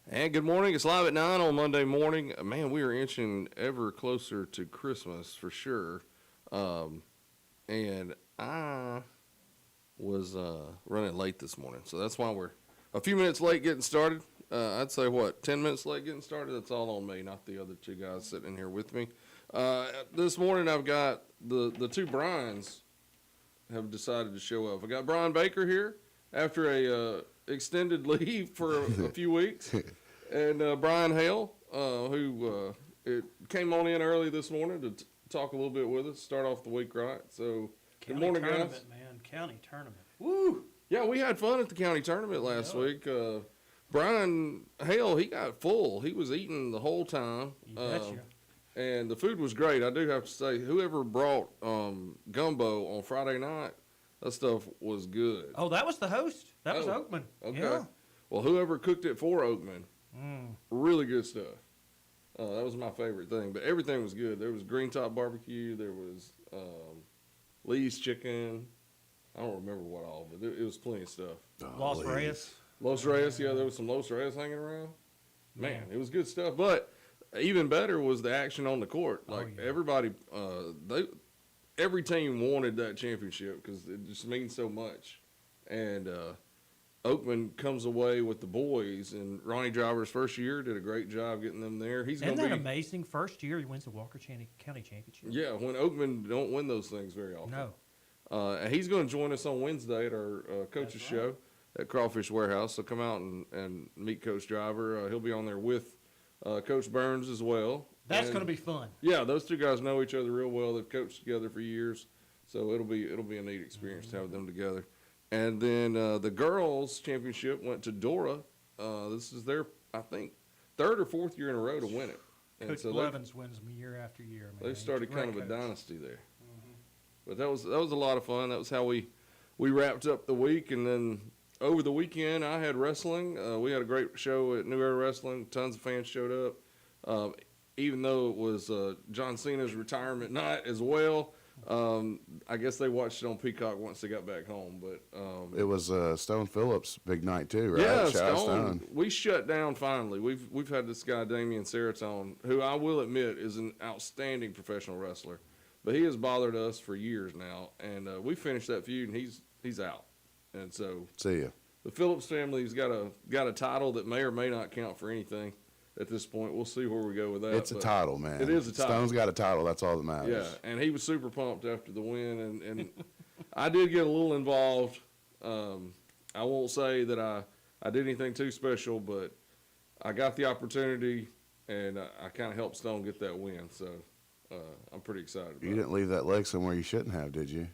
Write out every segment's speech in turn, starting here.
And good morning. It's live at 9 on Monday morning. Man, we are inching ever closer to Christmas for sure. And I was running late this morning. So that's why we're a few minutes late getting started. I'd say, 10 minutes late getting started? That's all on me, not the other two guys sitting in here with me. This morning I've got the two Bryans have decided to show up. I got Bryan Baker here after a extended leave for a few weeks, and Brian Hale, who it came on in early this morning to talk a little bit with us, start off the week right. So, good morning, tournament, guys. Man, county tournament. Woo! Yeah, we had fun at the county tournament last week. Brian Hale, he got full. He was eating the whole time. You betcha. And the food was great. I do have to say, whoever brought gumbo on Friday night, that stuff was good. Oh, that was the host. That was Oakman. Okay. Yeah. Well, whoever cooked it for Oakman, really good stuff. That was my favorite thing. But everything was good. There was green top barbecue. There was Lee's chicken. I don't remember what all, but it was plenty of stuff. Los Reyes. Los Reyes, yeah, there was some Los Reyes hanging around. Man, it was good stuff. But even better was the action on the court. Like everybody, every team wanted that championship because it just means so much. And Oakman comes away with the boys, and Ronnie Driver's first year did a great job getting them there. Isn't that amazing? First year he wins the Walker County Championship. Yeah, when Oakman don't win those things very often. No. And he's going to join us on Wednesday at our coach's show at Crawfish Warehouse. So come out and meet Coach Driver. He'll be on there with Coach Burns as well. That's going to be fun. Yeah, those two guys know each other real well. They've coached together for years, so it'll be a neat experience to have them together. And then the girls' championship went to Dora. This is their, I think, third or fourth year in a row to win it. And Coach so Blevins wins them year after year. Man. They started kind of a coach. dynasty there. But that was a lot of fun. That was how we wrapped up the week. And then over the weekend, I had wrestling. We had a great show at New Era Wrestling. Tons of fans showed up. Even though it was John Cena's retirement night as well, I guess they watched it on Peacock once they got back home. But it was Stone Phillips' big night too, right? yeah, Shout out Stone. We shut down finally. We've had this guy Damian Seratone, who I will admit is an outstanding professional wrestler, but he has bothered us for years now, and we finished that feud, and he's out. And so See ya. the Phillips family's got a title that may or may not count for anything at this point. We'll see where we go with that. It's a title, man. It is a title. Stone's got a title. That's all that matters. Yeah, and he was super pumped after the win, and I did get a little involved. I won't say that I did anything too special, but I got the opportunity, and I kind of helped Stone get that win. So I'm pretty excited about it. You didn't leave that leg somewhere you shouldn't have, did you?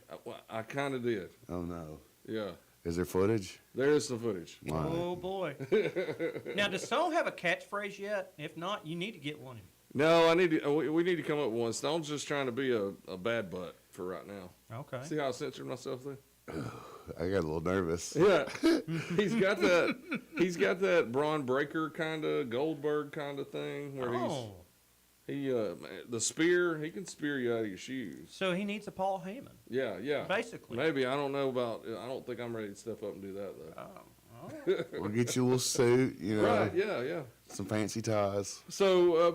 I kind of did. Oh, no. Yeah. Is there footage? There is some footage. Wow. Oh, boy. Now, does Stone have a catchphrase yet? If not, you need to get one. No, we need to come up with one. Stone's just trying to be a bad butt for right now. Okay. See how I censored myself there? I got a little nervous. Yeah, he's got that Bryan Baker kind of Goldberg kind of thing where the spear, he can spear you out of your shoes. So he needs a Paul Heyman. Yeah. Basically. Maybe. I don't know about, I don't think I'm ready to step up and do that though. We'll get you a little suit, you know. Right, yeah. Some fancy ties. So,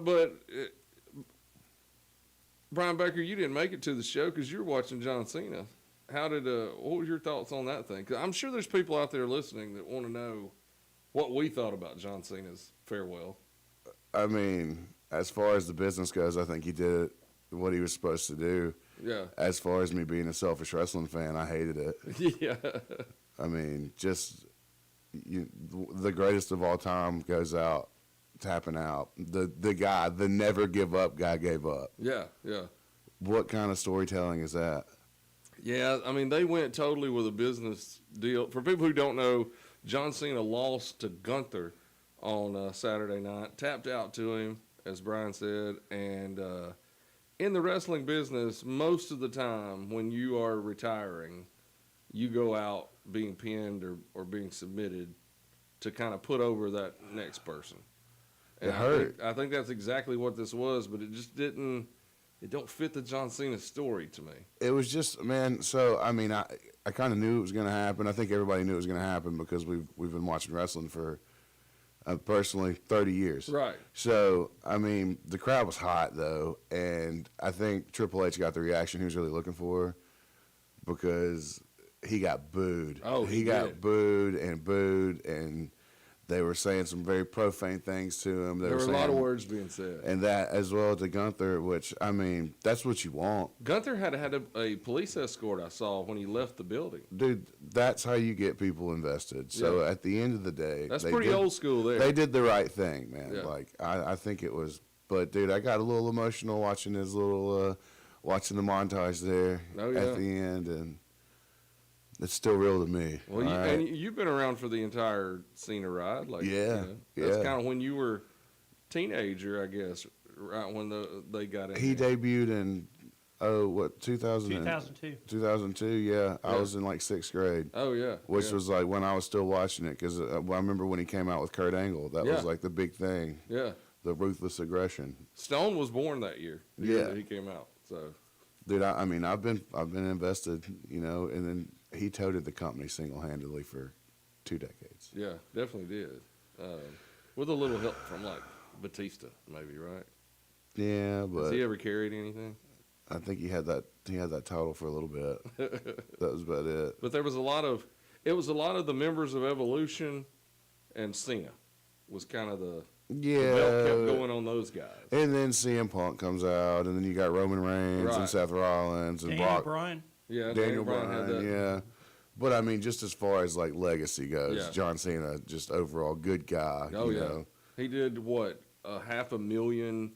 Bryan Baker, you didn't make it to the show because you were watching John Cena. What was your thoughts on that thing? 'Cause I'm sure there's people out there listening that want to know what we thought about John Cena's farewell. I mean, as far as the business goes, I think he did what he was supposed to do. Yeah. As far as me being a selfish wrestling fan, I hated it. Yeah. I mean, just the greatest of all time goes out, tapping out. The guy, the never give up guy, gave up. Yeah. What kind of storytelling is that? Yeah, I mean, they went totally with a business deal. For people who don't know, John Cena lost to Gunther on Saturday night, tapped out to him, as Brian said, and in the wrestling business, most of the time when you are retiring, you go out being pinned or being submitted to kind of put over that next person. And It hurt. I think that's exactly what this was, but it just didn't. It don't fit the John Cena story to me. It was just, man, so, I mean, I kind of knew it was going to happen. I think everybody knew it was going to happen because we've been watching wrestling for Personally, 30 years. Right. So, I mean, the crowd was hot, though, and I think Triple H got the reaction he was really looking for because he got booed. Oh, he got did. booed, and they were saying some very profane things to him. They There were a saying, lot of words being said. and that as well to Gunther, which, I mean, that's what you want. Gunther had a police escort I saw when he left the building. Dude, that's how you get people invested. So Yeah. at the end of the day, That's they pretty did- old school there. They did the right thing, man. Yeah. Like I think it was. But dude, I got a little emotional watching his little, watching the montage there Oh, yeah. at the end, and it's still real to me. Well, all right? and you've been around for the entire Cena ride, like Yeah, that's yeah. kind of when you were teenager, I guess, right when they got in. He there. debuted in 2000 2002. 2002. Yeah, I Yeah. was in like 6th grade. Oh yeah, Which yeah. was like when I was still watching it, because I remember when he came out with Kurt Angle. That Yeah. was like the big thing, Yeah. the ruthless aggression. Stone was born that year. The year Yeah. that he came out. So Dude, I mean, I've been invested, and then he toted the company single handedly for 2 decades. yeah, definitely did. With a little help from like Batista, maybe, right? Yeah, Has but he ever carried anything? I think he had that title for a little bit. That was about it. But there was a lot of the members of Evolution and Cena was kind of the belt kept Yeah. going on those guys. And then CM Punk comes out, and then you got Roman Reigns Right. and Seth Rollins and Daniel Brock, Bryan. Yeah, Daniel Bryan had Bryan. that. Yeah. But I mean, just as far as like legacy goes, Yeah. John Cena, just overall good guy. Oh, you yeah. know. He did what, 500,000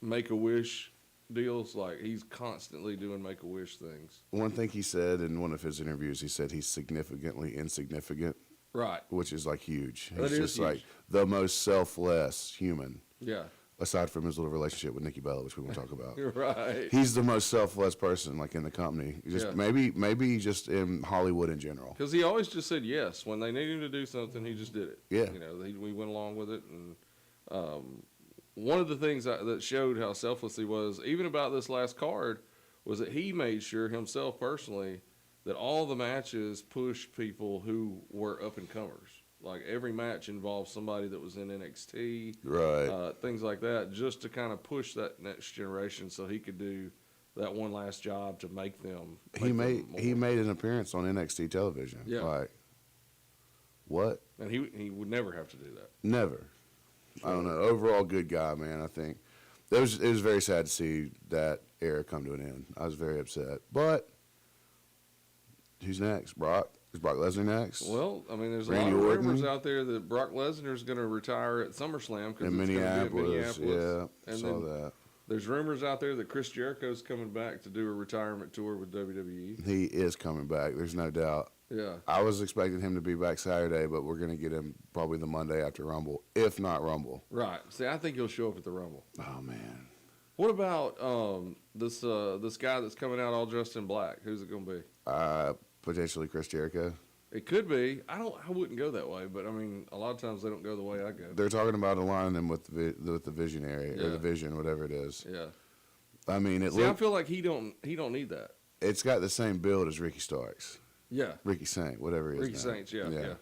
Make-A-Wish deals. Like he's constantly doing Make-A-Wish things. One thing he said in one of his interviews, he said he's significantly insignificant, Right. which is like huge. That He's is just huge. like the most selfless human, Yeah. aside from his little relationship with Nikki Bella, which we won't talk about. Right. He's the most selfless person, like in the company. Just Yeah. maybe just in Hollywood in general. Because he always just said yes when they needed him to do something. He just did it. Yeah. We went along with it, and one of the things that showed how selfless he was, even about this last card, was that he made sure himself personally that all the matches pushed people who were up and comers. Like every match involved somebody that was in NXT, Right. things like that, just to kind of push that next generation, so he could do that one last job to make them. He make them he more. made an appearance on NXT television. Yeah. Like what? And he would never have to do that. Never. I don't know. Overall, good guy, man. I think it was very sad to see that era come to an end. I was very upset. But who's next? Brock? Is Brock Lesnar next? Well, I mean, there's a Randy lot of Orton? rumors out there that Brock Lesnar is going to retire at SummerSlam because in it's going to be at Minneapolis. Minneapolis. Yeah, And saw then that. there's rumors out there that Chris Jericho's coming back to do a retirement tour with WWE. He is coming back. There's no doubt. Yeah. I was expecting him to be back Saturday, but we're going to get him probably the Monday after Rumble, if not Rumble. Right. See, I think he'll show up at the Rumble. Oh, man. What about this guy that's coming out all dressed in black? Who's it going to be? Potentially Chris Jericho. It could be. I wouldn't go that way, but I mean, a lot of times they don't go the way I go. They're talking about aligning him with the Visionary or Yeah. the Vision, whatever it is. Yeah. I mean, See, I feel like he don't need that. it's got the same build as Ricky Starks. Yeah. Ricky Saint, whatever he is. Ricky now. Saints, yeah.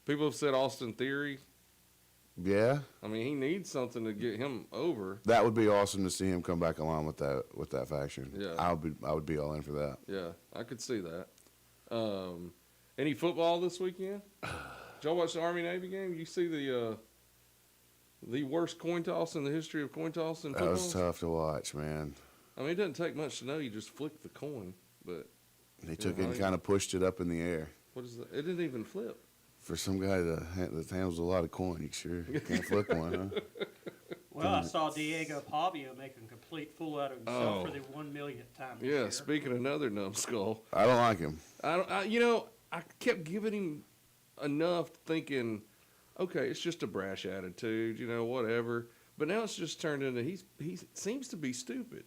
People have said Austin Theory. Yeah, I mean, he needs something to get him over. that would be awesome to see him come back along with that faction. Yeah. I would be all in for that. Yeah, I could see that. Any football this weekend? Did y'all watch the Army-Navy game? You see the worst coin toss in the history of coin toss in That football? was tough to watch, man. I mean, it doesn't take much to know. You just flick the coin, but He took it right. and kind of pushed it up in the air. what is that? It didn't even flip. For some guy that handles a lot of coin, you sure can't flip one, huh? Well, I saw Diego Pavia make a complete fool out of himself for the 1 millionth time. this Yeah, year. speaking of another numbskull, I don't like him. I kept giving him enough thinking, okay, it's just a brash attitude, whatever. But now it's just turned into he seems to be stupid.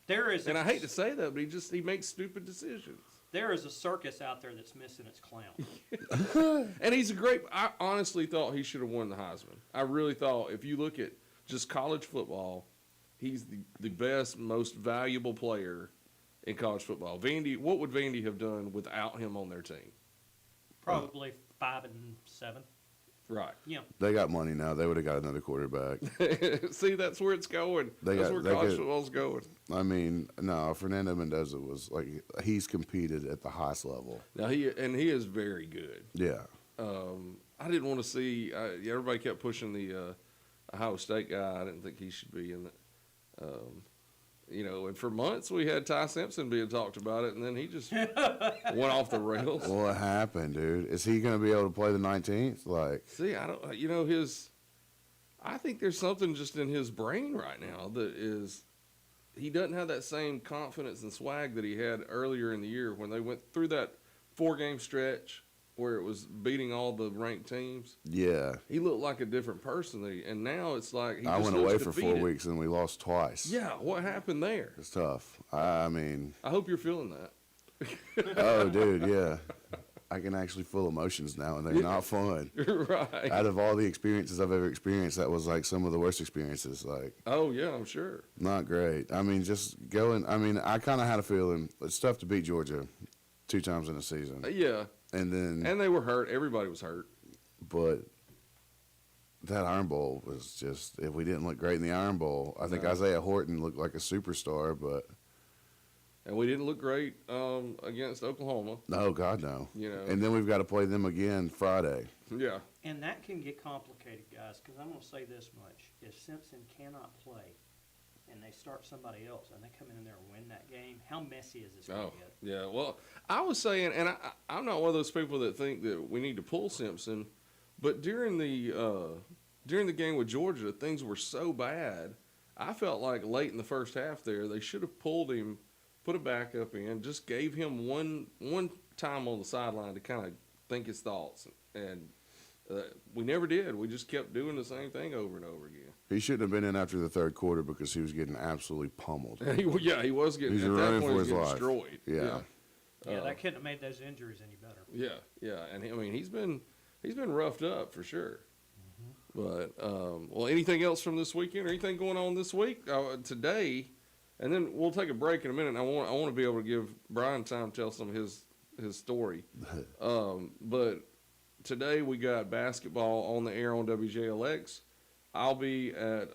There is, And I hate to say that, but he makes stupid decisions. there is a circus out there that's missing its clown. And I honestly thought he should have won the Heisman. I really thought, if you look at just college football, he's the best, most valuable player in college football. Vandy, what would Vandy have done without him on their team? Probably 5-7. Right. You know, They got money now. They would have got another quarterback. See, that's where it's going. That's where college football's going. I mean, no, Fernando Mendoza was like, he's competed at the highest level. Now he is very good. Yeah. I didn't want to see. Everybody kept pushing the Ohio State guy. I didn't think he should be in it. And for months we had Ty Simpson being talked about it, and then he just went off the rails. What happened, dude? Is he going to be able to play the 19th? Like, See, I don't. I think there's something just in his brain right now that is. He doesn't have that same confidence and swag that he had earlier in the year when they went through that 4-game stretch where it was beating all the ranked teams. yeah. He looked like a different person, and now it's like he I just went looks away for 4 defeated. weeks and we lost twice. Yeah, what happened there? It's tough. I mean, I hope you're feeling that. oh, dude, yeah. I can actually feel emotions now, and they're not fun. Right. Out of all the experiences I've ever experienced, that was like some of the worst experiences. Like, Oh yeah, I'm sure. not great. I mean, just going. I mean, I kind of had a feeling it's tough to beat Georgia 2 times in a season, Yeah, and then, and they were hurt. Everybody was hurt. but that Iron Bowl was just. If we didn't look great in the Iron Bowl, I think No. Isaiah Horton looked like a superstar, but And we didn't look great against Oklahoma. no, God no. You know. And then we've got to play them again Friday. Yeah. and that can get complicated, guys, because I'm going to say this much. If Simpson cannot play and they start somebody else and they come in there and win that game, how messy is this going Oh, to get? yeah. Well, I was saying, and I'm not one of those people that think that we need to pull Simpson, but during the game with Georgia, things were so bad. I felt like late in the first half there, they should have pulled him, put a backup in, just gave him one time on the sideline to kind of think his thoughts, and we never did. We just kept doing the same thing over and over again. He shouldn't have been in after the third quarter because he was getting absolutely pummeled. He was getting He's at that running point, for he was his getting life. destroyed. Yeah. Yeah, that couldn't have made those injuries any better. Yeah, and I mean he's been roughed up for sure. But well, anything else from this weekend or anything going on this week today? And then we'll take a break in a minute. And I want to be able to give Bryan time to tell some of his story. But today we got basketball on the air on WJLX. I'll be at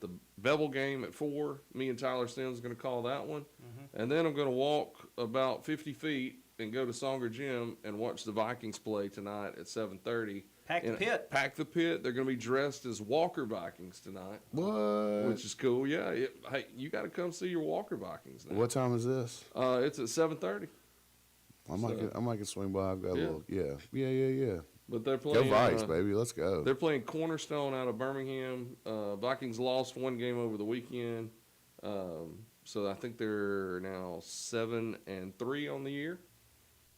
the Bevel game at 4. Me and Tyler Sims going to call that one. And then I'm going to walk about 50 feet and go to Songer Gym and watch the Vikings play tonight at 7:30. Pack the pit. Pack the pit. They're going to be dressed as Walker Vikings tonight, What? which is cool. Yeah. Hey, you got to come see your Walker Vikings now. What time is this? It's at 7:30. I might get swing by. I've got Yeah. a little. Yeah. But they're Go playing. Vikes, baby. Let's go. They're playing Cornerstone out of Birmingham. Vikings lost one game over the weekend, so I think they're now 7-3 on the year.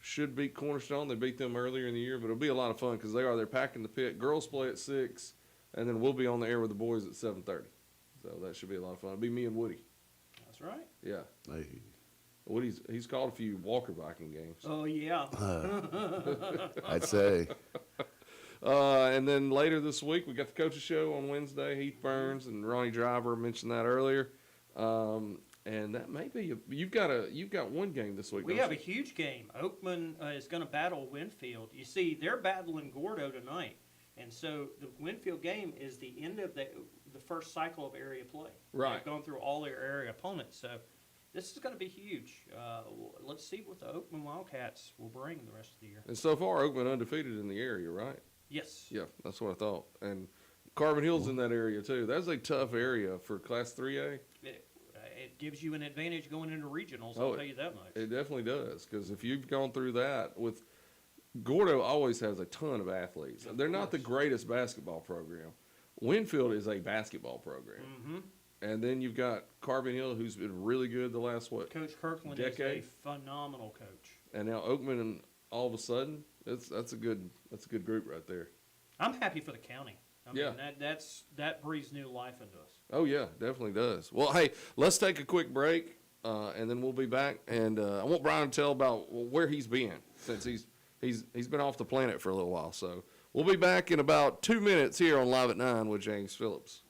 Should beat Cornerstone. They beat them earlier in the year, but it'll be a lot of fun because they're packing the pit. Girls play at 6, and then we'll be on the air with the boys at 7:30. So that should be a lot of fun. It'll be me and Woody. That's right. Yeah, Hey. he's called a few Walker Viking games. Oh, yeah. I'd say. And then later this week, we got the coaches show on Wednesday. Heath Burns and Ronnie Driver mentioned that earlier. And that may be you've got one game this week. We don't have a you? huge game. Oakman is going to battle Winfield. You see, they're battling Gordo tonight. And so the Winfield game is the end of the first cycle of area play. Right. They've gone through all their area opponents. So this is going to be huge. Let's see what the Oakman Wildcats will bring the rest of the year. And so far, Oakman undefeated in the area, right? Yes. Yeah, that's what I thought. And Carbon Hill's in that area too. That's a tough area for Class 3A. It gives you an advantage going into regionals, Oh, I'll tell you that much. It definitely does, because if you've gone through that with Gordo, always has a ton of athletes. Of They're not the course. greatest basketball program. Winfield is a basketball program, Mm-hmm. and then you've got Carbon Hill, who's been really good the last Coach Kirkland decade? is a phenomenal coach. and now Oakman, and all of a sudden, that's a good group right there. I'm happy for the county. I Yeah. mean, that breathes new life into us. Oh yeah, definitely does. Well, hey, let's take a quick break, and then we'll be back. And I want Bryan to tell about where he's been since he's been off the planet for a little while. So we'll be back in about 2 minutes here on Live at 9 with James Phillips.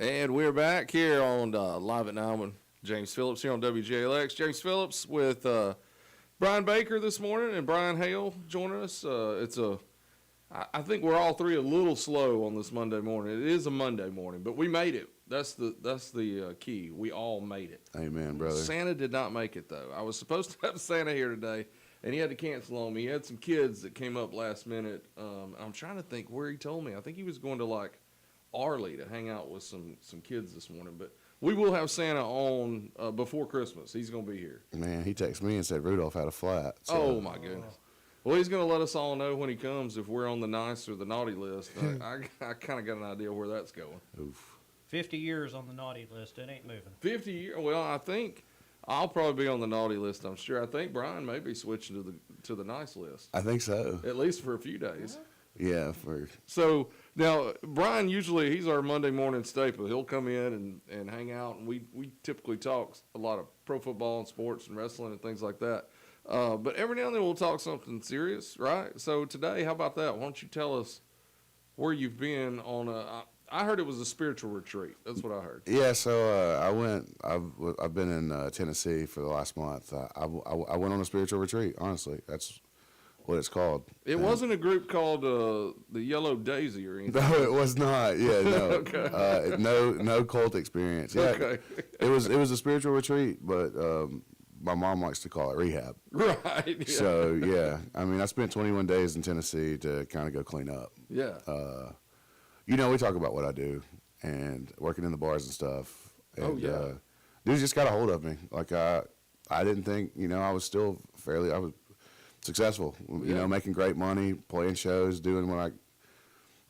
And we're back here on Live at 9 with James Phillips here on WJLX. James Phillips with Bryan Baker this morning and Brian Hale joining us. I think we're all three a little slow on this Monday morning. It is a Monday morning, but we made it. That's the key. We all made it. Amen, brother. Santa did not make it, though. I was supposed to have Santa here today, and he had to cancel on me. He had some kids that came up last minute. I'm trying to think where he told me. I think he was going to, like, Arley to hang out with some kids this morning. But we will have Santa on before Christmas. He's going to be here. Man, he texted me and said Rudolph had a flat. So. Oh, my goodness. Well, he's going to let us all know when he comes if we're on the nice or the naughty list. I kind of got an idea where that's going. Oof. 50 years on the naughty list. It ain't moving. 50 years. Well, I think I'll probably be on the naughty list, I'm sure. I think Brian may be switching to the nice list, I think so. at least for a few days. Yeah, So now, Brian, usually he's our Monday morning staple. He'll come in and hang out, and we typically talk a lot of pro football and sports and wrestling and things like that. But every now and then we'll talk something serious, right? So today, how about that? Why don't you tell us where you've been on I heard it was a spiritual retreat. That's what I heard. Yeah, so I've been in Tennessee for the last month. I went on a spiritual retreat. Honestly, that's what it's called. It wasn't a group called the Yellow Daisy or anything. No, it was not. Yeah, no, Okay. no cult experience. Yeah, Okay. it was a spiritual retreat, but my mom likes to call it rehab. Right. Yeah. So yeah, I mean, I spent 21 days in Tennessee to kind of go clean up. Yeah. You know, we talk about what I do and working in the bars and stuff. And, Oh, yeah. Dude just got a hold of me. Like I didn't think, I was still I was successful, Yeah. making great money, playing shows, doing what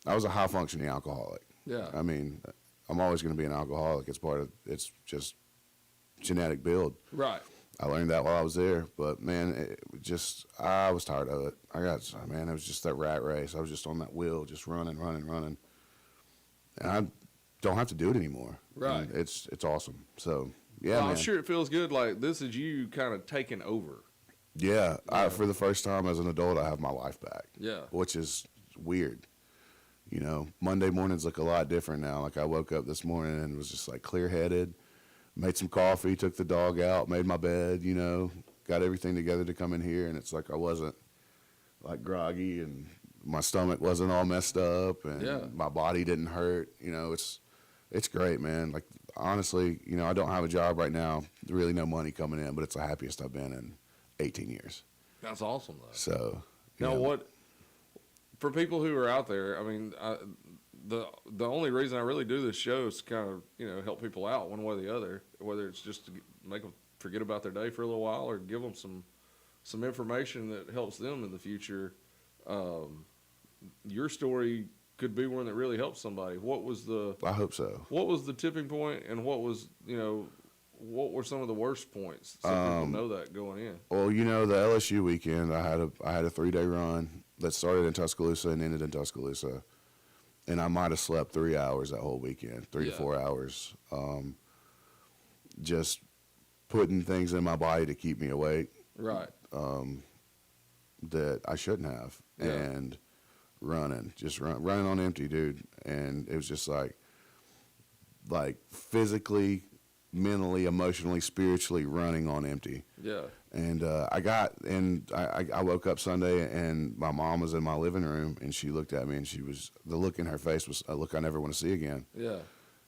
I was a high functioning alcoholic. Yeah. I mean, I'm always going to be an alcoholic. It's just genetic build. Right. I learned that while I was there, but man, I was tired of it. It was just that rat race. I was just on that wheel, just running. And I don't have to do it anymore. Right. And it's awesome. So yeah, Well, man. I'm sure it feels good. Like this is you kind of taking over. Yeah, for the first time as an adult, I have my life back. Yeah. Which is weird. Monday mornings look a lot different now. Like I woke up this morning and was just like clear-headed, made some coffee, took the dog out, made my bed, got everything together to come in here, and it's like I wasn't like groggy and my stomach wasn't all messed up and Yeah. my body didn't hurt. It's great, man. Like honestly, I don't have a job right now, really no money coming in, but it's the happiest I've been in 18 years. That's awesome, though. So, Now, for people who are out there, I mean, the only reason I really do this show is to kind of, help people out one way or the other, whether it's just to make them forget about their day for a little while or give them some information that helps them in the future. Your story could be one that really helps somebody. I hope so. What was the tipping point, and what were some of the worst points so people know that going in? Well, the LSU weekend, I had a 3-day run that started in Tuscaloosa and ended in Tuscaloosa, and I might have slept 3 hours that whole weekend, 3 to 4 hours, just putting things in my body to keep me awake. Right. That I shouldn't have, Yeah. and running on empty, dude, and it was just like physically, mentally, emotionally, spiritually running on empty. Yeah. And I woke up Sunday and my mom was in my living room and she looked at me and the look in her face was a look I never want to see again. Yeah.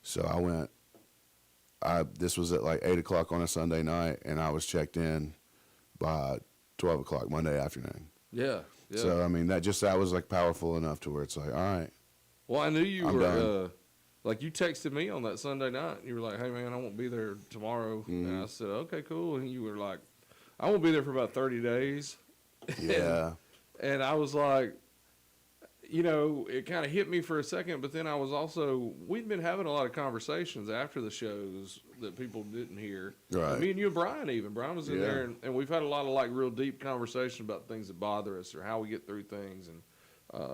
So I went, this was at like 8:00 on a Sunday night and I was checked in by 12 o'clock Monday afternoon. Yeah. Yeah. So, I mean, that was like powerful enough to where it's like, all right. Well, I knew you I'm were, done. like you texted me on that Sunday night. And you were like, hey, man, I won't be there tomorrow. And I said, okay, cool. And you were like, I won't be there for about 30 days. Yeah. And I was like, it kind of hit me for a second. But then I was also, we'd been having a lot of conversations after the shows that people didn't hear. Right. Me and you and Brian even. Brian was in Yeah. there. And we've had a lot of like real deep conversation about things that bother us or how we get through things. And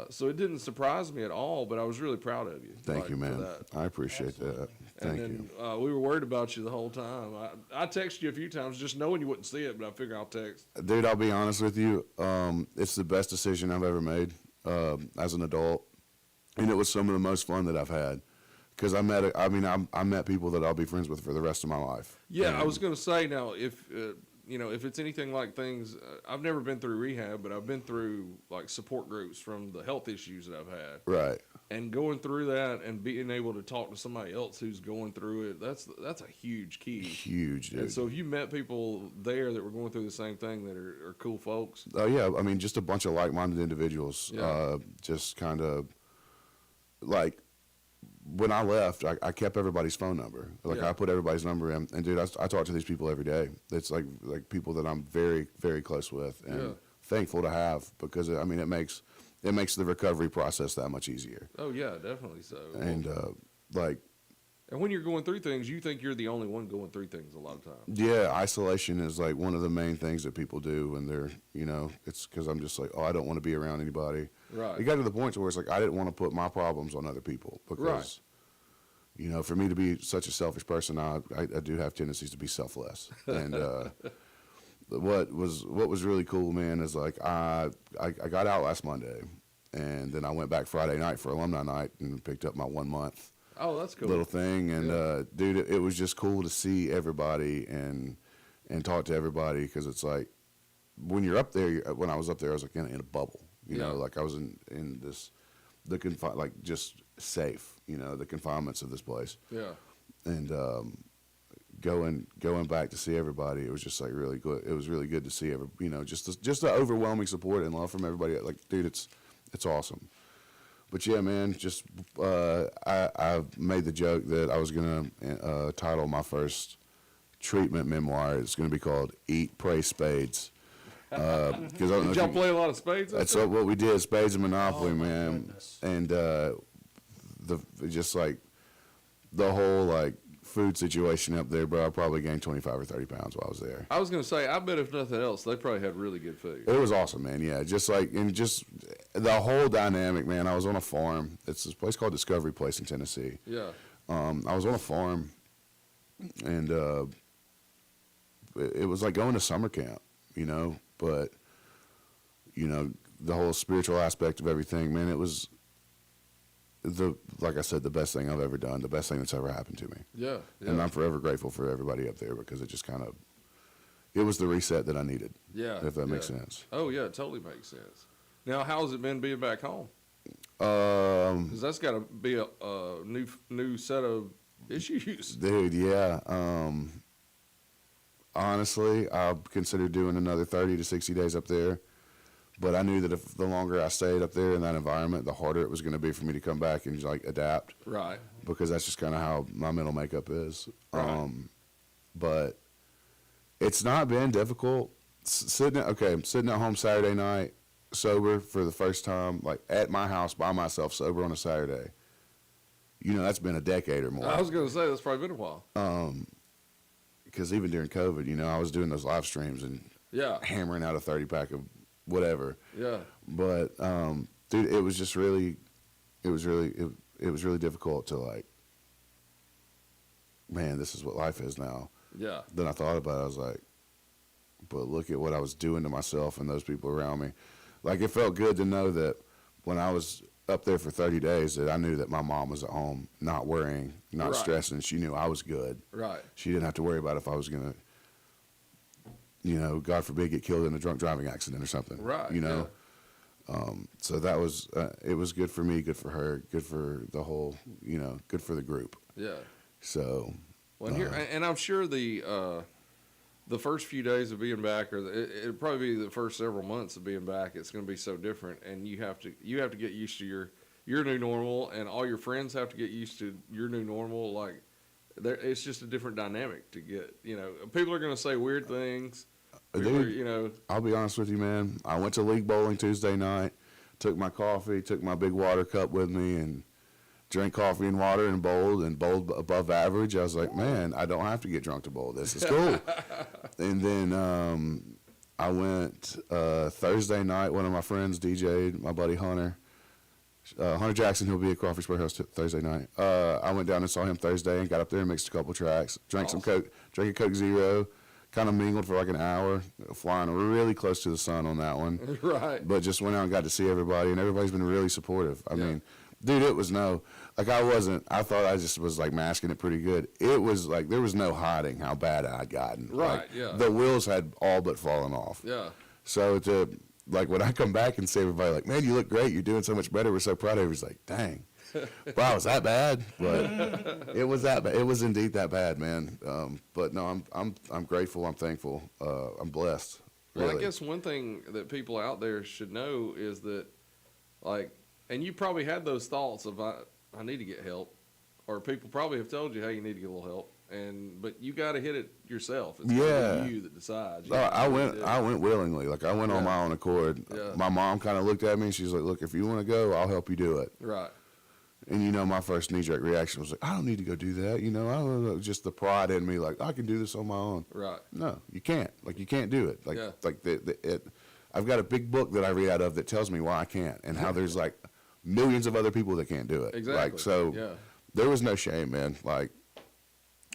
so it didn't surprise me at all, but I was really proud of you. Thank you, for man. that. I appreciate that. Thank And you. then we were worried about you the whole time. I texted you a few times just knowing you wouldn't see it, but I figured I'll text. Dude, I'll be honest with you. It's the best decision I've ever made as an adult. And it was some of the most fun that I've had because I met people that I'll be friends with for the rest of my life. Yeah, I And- was going to say now, if if it's anything like things, I've never been through rehab, but I've been through like support groups from the health issues that I've had, right. and going through that and being able to talk to somebody else who's going through it, that's a huge key. Huge, dude. And so if you met people there that were going through the same thing that are cool folks, Oh yeah, I mean, just a bunch of like-minded individuals. Yeah. Just kind of like when I left, I kept everybody's phone number. Like Yeah. I put everybody's number in, and dude, I talk to these people every day. It's like people that I'm very, very close with, and Yeah. thankful to have, because I mean, it makes the recovery process that much easier. oh yeah, definitely so. And like, And when you're going through things, you think you're the only one going through things a lot of times. yeah, isolation is like one of the main things that people do when they're, it's because I'm just like, oh, I don't want to be around anybody. Right. It got to the point where it's like I didn't want to put my problems on other people, because, for me to be such a selfish person, I do have tendencies to be selfless. And what was really cool, man, is like I got out last Monday, and then I went back Friday night for alumni night and picked up my 1 month Oh, that's cool. little thing. And Yeah. dude, it was just cool to see everybody and talk to everybody, because it's like when you're up there. When I was up there, I was like in a bubble. Yeah. Like I was in this like just safe. The confinements of this place. Yeah. And going back to see everybody, it was just like really good. It was really good to see just the overwhelming support and love from everybody. Like, dude, it's awesome. But yeah, man, just I made the joke that I was gonna title my first treatment memoir. It's gonna be called "Eat, Pray, Spades." Because I don't know Did if y'all you- play a lot of spades? that's what we did, spades and Monopoly, Oh, my man. goodness. And just like the whole like food situation up there, bro. I probably gained 25 or 30 pounds while I was there. I was going to say, I bet if nothing else, they probably had really good food. It was awesome, man. Yeah, just the whole dynamic, man. I was on a farm. It's this place called Discovery Place in Tennessee. Yeah. I was on a farm, and it was like going to summer camp, but the whole spiritual aspect of everything, man. It was like I said, the best thing I've ever done, the best thing that's ever happened to me. Yeah. And Yeah. I'm forever grateful for everybody up there, because it just it was the reset that I needed. Yeah. If that makes yeah. sense. Oh, yeah, it totally makes sense. Now, how's it been being back home? Um, Because that's got to be a new set of issues. dude, yeah. Honestly, I considered doing another 30 to 60 days up there, but I knew that if the longer I stayed up there in that environment, the harder it was going to be for me to come back and like adapt, Right. because that's just kind of how my mental makeup is. Right. But it's not been difficult. Sitting at home Saturday night, sober for the first time, like at my house by myself, sober on a Saturday. That's been a decade or more. I was going to say, that's probably been a while. Because even during COVID, I was doing those live streams and Yeah. hammering out a 30-pack of whatever. Yeah. But dude, it was just really, it was really difficult to like, man, this is what life is now. Yeah. Then I thought about it. I was like, but look at what I was doing to myself and those people around me. Like, it felt good to know that when I was up there for 30 days, that I knew that my mom was at home, not worrying, not Right. stressing. She knew I was good. Right. She didn't have to worry about if I was going to, God forbid, get killed in a drunk driving accident or something. Right. So that was, it was good for me, good for her, good for the whole, good for the group. Yeah. So. Well, and I'm sure the first few days of being back, or it'll probably be the first several months of being back. It's going to be so different, and you have to get used to your new normal, and all your friends have to get used to your new normal. Like, it's just a different dynamic to get. People are going to say weird things. Dude, I'll be honest with you, man. I went to league bowling Tuesday night, took my coffee, took my big water cup with me, and drank coffee and water and bowled above average. I was like, man, I don't have to get drunk to bowl. This is cool. And then I went Thursday night. One of my friends DJ'd, my buddy Hunter Jackson, who'll be at Crawford Square House Thursday night. I went down and saw him Thursday and got up there and mixed a couple tracks, drank some Coke, drank a Coke Zero, kind of mingled for like an hour, flying really close to the sun on that one. Right. But just went out and got to see everybody, and everybody's been really supportive. I Yeah. mean, Dude, it was like I thought I just was like masking it pretty good. It was like there was no hiding how bad I'd gotten. Right, Like, yeah. the wheels had all but fallen off. Yeah. So like when I come back and say everybody like, man, you look great. You're doing so much better. We're so proud of you. It's like, dang, wow, was that bad? But it was that bad. It was indeed that bad, man. But no, I'm grateful. I'm thankful. I'm blessed. Really. Well, I guess one thing that people out there should know is that, like, and you probably had those thoughts of I need to get help, or people probably have told you, hey, you need to get a little help, but you got to hit it yourself. It's Yeah. you that decides. I went willingly. Like I went on Yeah. my own accord. Yeah. My mom kind of looked at me and she's like, "Look, if you want to go, I'll help you do it." Right. And my first knee-jerk reaction was like, "I don't need to go do that." I don't know, just the pride in me, like I can do this on my own. Right. No, you can't. Like you can't do it. Like Yeah. like I've got a big book that I read out of that tells me why I can't and how there's like millions of other people that can't do it. Exactly. Like so, Yeah. there was no shame, man. Like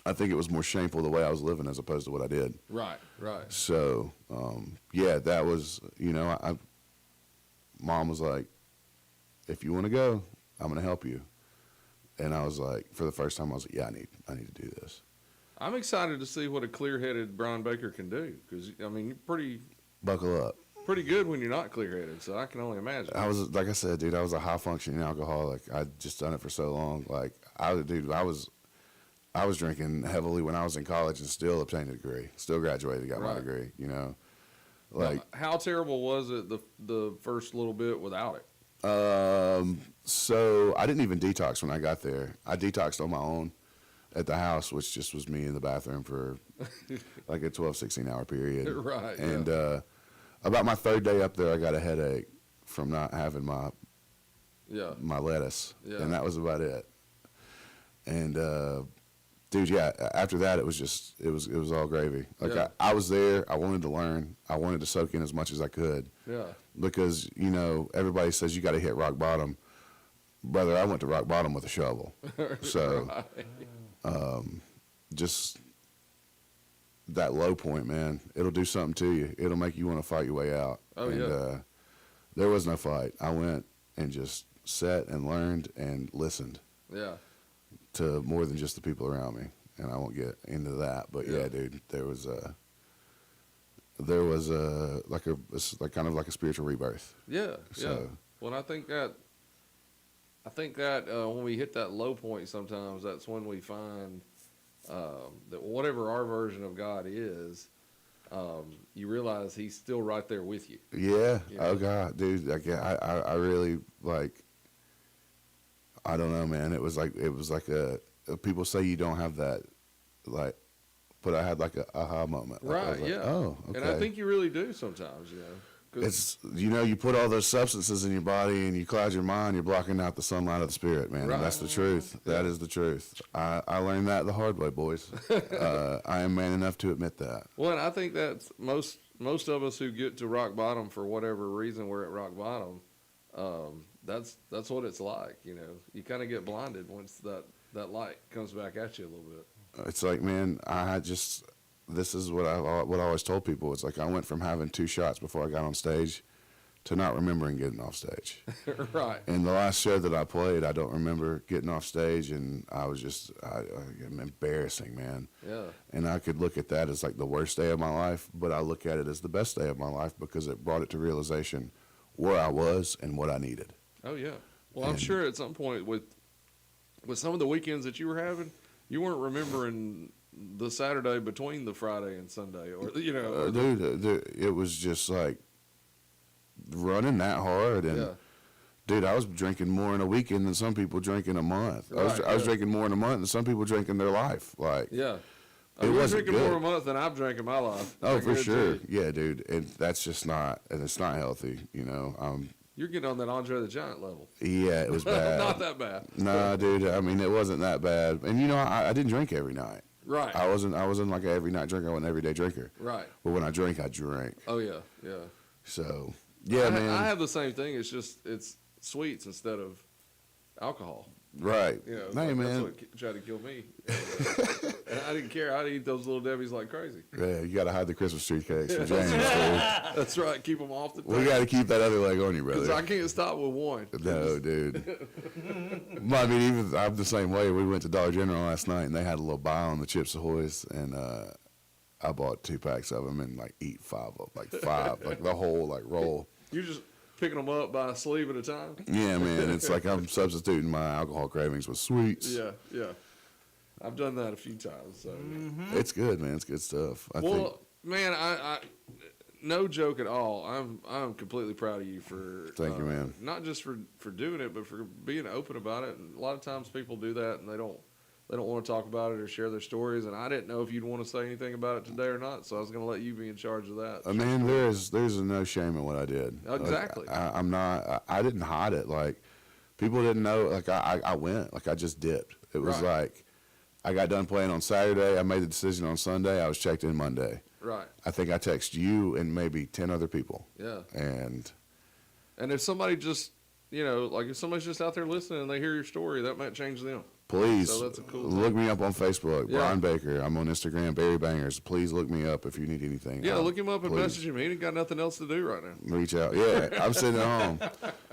I think it was more shameful the way I was living as opposed to what I did. Right. Right. So, yeah, that was, Mom was like, if you want to go, I'm going to help you. And I was like, for the first time, I was like, yeah, I need to do this. I'm excited to see what a clear-headed Bryan Baker can do, because I mean, you're Buckle up. pretty good when you're not clear-headed. So I can only imagine. I was, like I said, dude, I was a high-functioning alcoholic. I'd just done it for so long. Like, I was drinking heavily when I was in college and still obtained a degree. Still graduated, got my Right. degree, Now, how terrible was it the first little bit without it? So I didn't even detox when I got there. I detoxed on my own at the house, which just was me in the bathroom for like a 12, 16-hour period. Right. And yeah. about my third day up there, I got a headache from not having Yeah. my lettuce, Yeah. and that was about it. And dude, yeah, after that it was all gravy. Like Yeah. I was there. I wanted to learn. I wanted to soak in as much as I could. Yeah. Because everybody says you got to hit rock bottom, brother. I went to rock bottom with a shovel. So Right. just that low point, man, it'll do something to you. It'll make you want to fight your way out. Oh, and yeah. There was no fight. I went and just sat and learned and listened Yeah. to more than just the people around me, and I won't get into that. But Yeah. yeah, dude, there was like kind of like a spiritual rebirth. Yeah. So Yeah. Well, I think that when we hit that low point, sometimes that's when we find that whatever our version of God is, you realize He's still right there with you. yeah, You oh know? God, dude, like I really like. I don't know, man. It was like a people say you don't have that, like, but I had like a aha moment. Like, I was Right. like, Yeah. oh, okay. And I think you really do sometimes. 'Cause- it's you put all those substances in your body and you cloud your mind. You're blocking out the sunlight of the spirit, man. Right. And that's the truth. That is the truth. I learned that the hard way, boys. I am man enough to admit that. Well, and I think that's most of us who get to rock bottom for whatever reason we're at rock bottom. That's what it's like. You kind of get blinded once that light comes back at you a little bit. It's like, man, this is what I always told people. It's like I went from having 2 shots before I got on stage to not remembering getting off stage. Right. And the last show that I played, I don't remember getting off stage, and I was just embarrassing, man. Yeah. And I could look at that as like the worst day of my life, but I look at it as the best day of my life because it brought it to realization where I was and what I needed. Oh yeah. Well, I'm And- sure at some point with some of the weekends that you were having, you weren't remembering the Saturday between the Friday and Sunday, or Dude, it was just like running that hard, and Yeah. dude, I was drinking more in a weekend than some people drink in a month. I was Right. drinking more in a month than some people drink in their life. Like, Yeah. It You're wasn't drinking more good. a month than I've drank in my life. oh, I for guarantee sure, you. yeah, dude, and that's just not, and it's not healthy, You're getting on that Andre the Giant level. Yeah, it was bad. Not that bad. Nah, dude, I mean, it wasn't that bad, and I didn't drink every night. Right. I wasn't like an every night drinker. I wasn't an everyday drinker. Right. But when I drank, I drank. Oh yeah. Yeah. So yeah, man. I have the same thing. It's just it's sweets instead of alcohol. Right. You know, Hey, that's man. what tried to kill me. And I didn't care. I'd eat those little Debbie's like crazy. Yeah, you got to hide the Christmas tree cakes from James. dude. That's right. Keep them off the We got to keep that other leg on you, because brother. I can't stop with one. No, dude. Well, I mean, even I'm the same way. We went to Dollar General last night, and they had a little buy on the Chips Ahoy's, and I bought 2 packs of them and like eat 5 of like the whole like roll. You're just picking them up by a sleeve at a time. Yeah, man. It's like I'm substituting my alcohol cravings with sweets. Yeah, yeah. I've done that a few times. So. It's good, man. It's good stuff. I think. Well, man, I no joke at all. I'm completely proud of you for Thank you, man. Not just for doing it, but for being open about it. And a lot of times people do that and they don't want to talk about it or share their stories. And I didn't know if you'd want to say anything about it today or not, so I was going to let you be in charge of that. I mean, there's no shame in what I did. Exactly. Like, I'm not. I didn't hide it. Like people didn't know. Like I went. Like I just dipped. It was Right. like I got done playing on Saturday. I made the decision on Sunday. I was checked in Monday. Right. I think I texted you and maybe 10 other people. Yeah. And if somebody just, like if somebody's just out there listening and they hear your story, that might change them. please So that's a cool look me up on Facebook. Yeah. Bryan Baker. I'm on Instagram. Barry Bangers. Please look me up if you need anything. Yeah, look him up and please. message him. He ain't got nothing else to do right now. Reach out. Yeah, I'm sitting at home.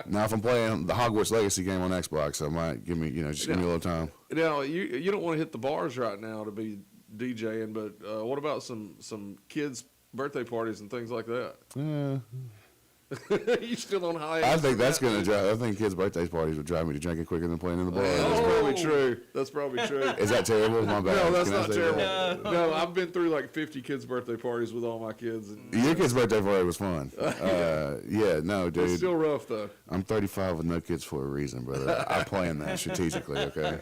Now, if I'm playing the Hogwarts Legacy game on Xbox, I might give me, just give me a little time. Now, you don't want to hit the bars right now to be DJing, but what about some kids' birthday parties and things like that? Yeah. You still on high? I think that's going to drive. I think kids' birthday parties would drive me to drinking quicker than playing in the bar. That's probably true. That's probably true. Is that terrible? My bad. No, that's Can I not say terrible. that? No, I've been through like 50 kids' birthday parties with all my kids. And Your kid's birthday party was fun. Yeah, no, it's dude. still rough though. I'm 35 with no kids for a reason, brother. I plan that strategically, okay?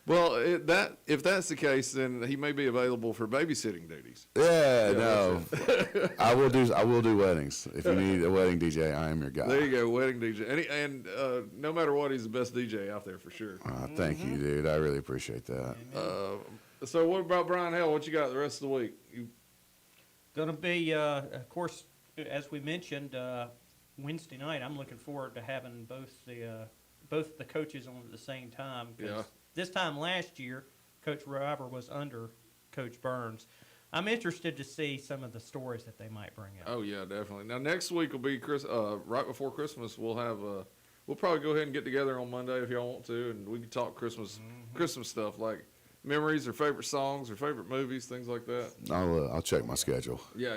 Well, if that's the case, then he may be available for babysitting duties. Yeah, no. I will do weddings. If you need a wedding DJ, I am your guy. There you go, wedding DJ. And no matter what, he's the best DJ out there for sure. Thank you, dude. I really appreciate that. So what about Brian Hell? What you got the rest of the week? Going to be, of course, as we mentioned, Wednesday night. I'm looking forward to having both the coaches on at the same time. 'Cause Yeah. This time last year, Coach River was under Coach Burns. I'm interested to see some of the stories that they might bring up. Oh yeah, definitely. Now next week will be right before Christmas. We'll have we'll probably go ahead and get together on Monday if y'all want to, and we can talk Christmas stuff like memories or favorite songs or favorite movies, things like that. I'll check my schedule. Yeah.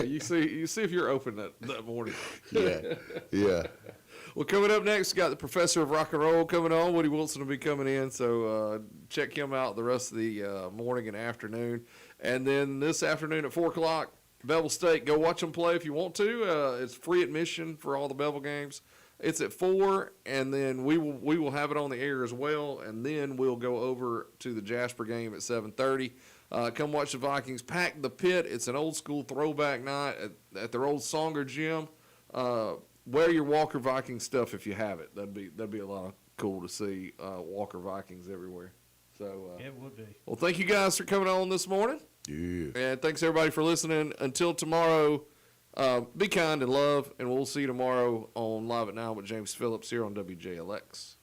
You see if you're open that morning. Yeah. Well, coming up next, got the Professor of Rock and Roll coming on. Woody Wilson will be coming in, so check him out the rest of the morning and afternoon. And then this afternoon at 4 o'clock, Bevel State. Go watch them play if you want to. It's free admission for all the Bevel games. It's at 4, and then we will have it on the air as well, and then we'll go over to the Jasper game at 7:30. Come watch the Vikings pack the pit. It's an old school throwback night at their old Songer gym. Wear your Walker Vikings stuff if you have it. That'd be a lot of cool to see Walker Vikings everywhere. So It would be. well, thank you guys for coming on this morning, Yeah. and thanks everybody for listening. Until tomorrow, be kind and love, and we'll see you tomorrow on Live at 9 with James Phillips here on WJLX.